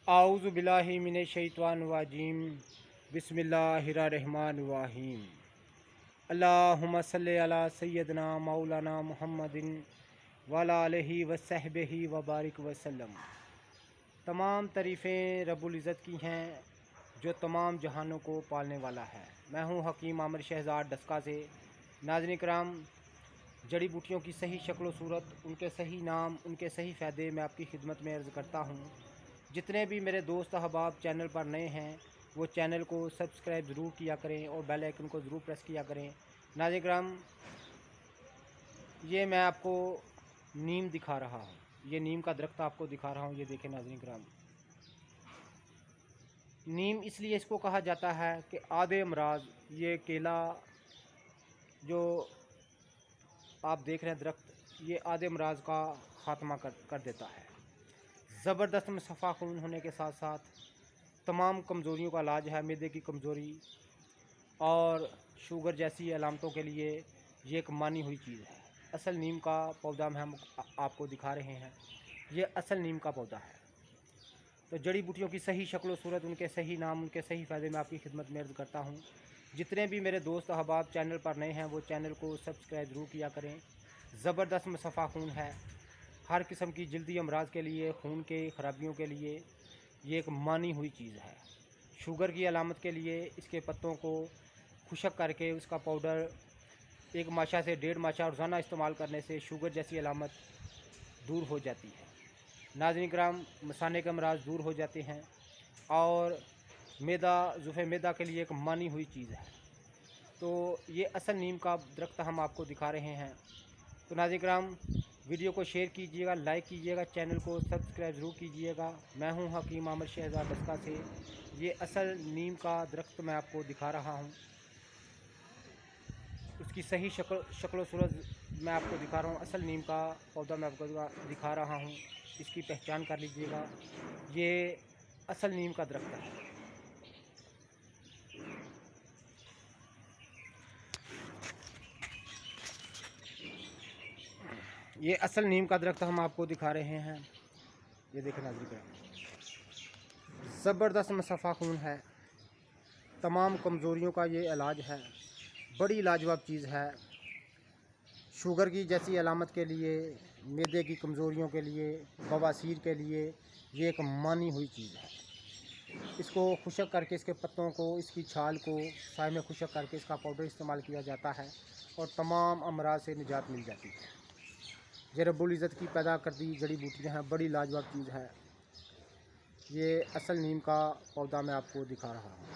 आऊज़ु बिल्लाहि मिनश शैतानिर रजीम बिस्मिल्लाहिर्रहमानिर्रहीम अल्लाहुम्मा सल्लि अला सय्यदना मौलाना मुहम्मदिन व अला आलिहि व सहबिहि व बारिक वसल्लम। तमाम तारीफ़ें रब्बुल इज़्ज़त की हैं जो तमाम जहानों को पालने वाला है। मैं हूँ हकीम आमिर शहज़ाद डस्का से। नाज़रीन किराम, जड़ी बूटियों की सही शक्ल व सूरत, उनके सही नाम, उनके सही फ़ायदे मैं आपकी खिदमत में अर्ज़ करता हूँ। जितने भी मेरे दोस्त अहबाब चैनल पर नए हैं वो चैनल को सब्सक्राइब ज़रूर किया करें और बेल आइकन को ज़रूर प्रेस किया करें। नाज़रीन किराम, ये मैं आपको नीम दिखा रहा हूँ, ये नीम का दरख्त आपको दिखा रहा हूँ। ये देखें नाज़रीन किराम, नीम इसलिए इसको कहा जाता है कि आधे अमराज, ये केला जो आप देख रहे हैं दरख्त, ये आधे अमराज का ख़ात्मा कर देता है। ज़बरदस्त में सफ़ा खून होने के साथ साथ तमाम कमज़ोरियों का इलाज है। मैदे की कमज़ोरी और शुगर जैसी अलामतों के लिए ये एक मानी हुई चीज़ है। असल नीम का पौधा में हम आपको दिखा रहे हैं, ये असल नीम का पौधा है। तो जड़ी बूटियों की सही शक्ल व सूरत, उनके सही नाम, उनके सही फ़ायदे में आपकी खिदमत में अर्ज़ करता हूँ। जितने भी मेरे दोस्त अहबाब चैनल पर नए हैं वो चैनल को सब्सक्राइब ज़रूर किया करें। ज़बरदस्त में सफ़ा खून है। हर किस्म की जल्दी अमराज के लिए, खून के ख़राबियों के लिए ये एक मानी हुई चीज़ है। शुगर की अलामत के लिए इसके पत्तों को खुशक करके उसका पाउडर एक माशा से 1.5 माशा रोज़ाना इस्तेमाल करने से शुगर जैसी अलामत दूर हो जाती है। नाज़रीन किराम, मसाने के अमराज दूर हो जाते हैं और मैदा, ज़ुफ़े मैदा के लिए एक मानी हुई चीज़ है। तो ये असल नीम का दरख्त हम आपको दिखा रहे हैं। तो नाज़रीन किराम, वीडियो को शेयर कीजिएगा, लाइक कीजिएगा, चैनल को सब्सक्राइब ज़रूर कीजिएगा। मैं हूँ हकीम आमिर शहज़ाद डस्का से। ये असल नीम का दरख्त मैं आपको दिखा रहा हूँ। उसकी सही शक्ल व सूरत मैं आपको दिखा रहा हूँ। असल नीम का पौधा मैं आपको दिखा रहा हूँ, इसकी पहचान कर लीजिएगा। ये असल नीम का दरख्त है। ये असल नीम का दरख्त हम आपको दिखा रहे हैं। ये देखें नाज़रीन किराम, ज़बरदस्त में सफ़ा खून है। तमाम कमज़ोरियों का ये इलाज है। बड़ी लाजवाब चीज़ है। शुगर की जैसी अलामत के लिए, मैदे की कमज़ोरियों के लिए, बवासीर के लिए ये एक मानी हुई चीज़ है। इसको खुशक करके, इसके पत्तों को, इसकी छाल को साए में खुशक करके इसका पाउडर इस्तेमाल किया जाता है और तमाम अमराज से निजात मिल जाती है। ये रब्बुल इज़्ज़त की पैदा कर दी जड़ी बूटियाँ हैं, बड़ी लाजवाब चीज़ है। ये असल नीम का पौधा मैं आपको दिखा रहा हूँ।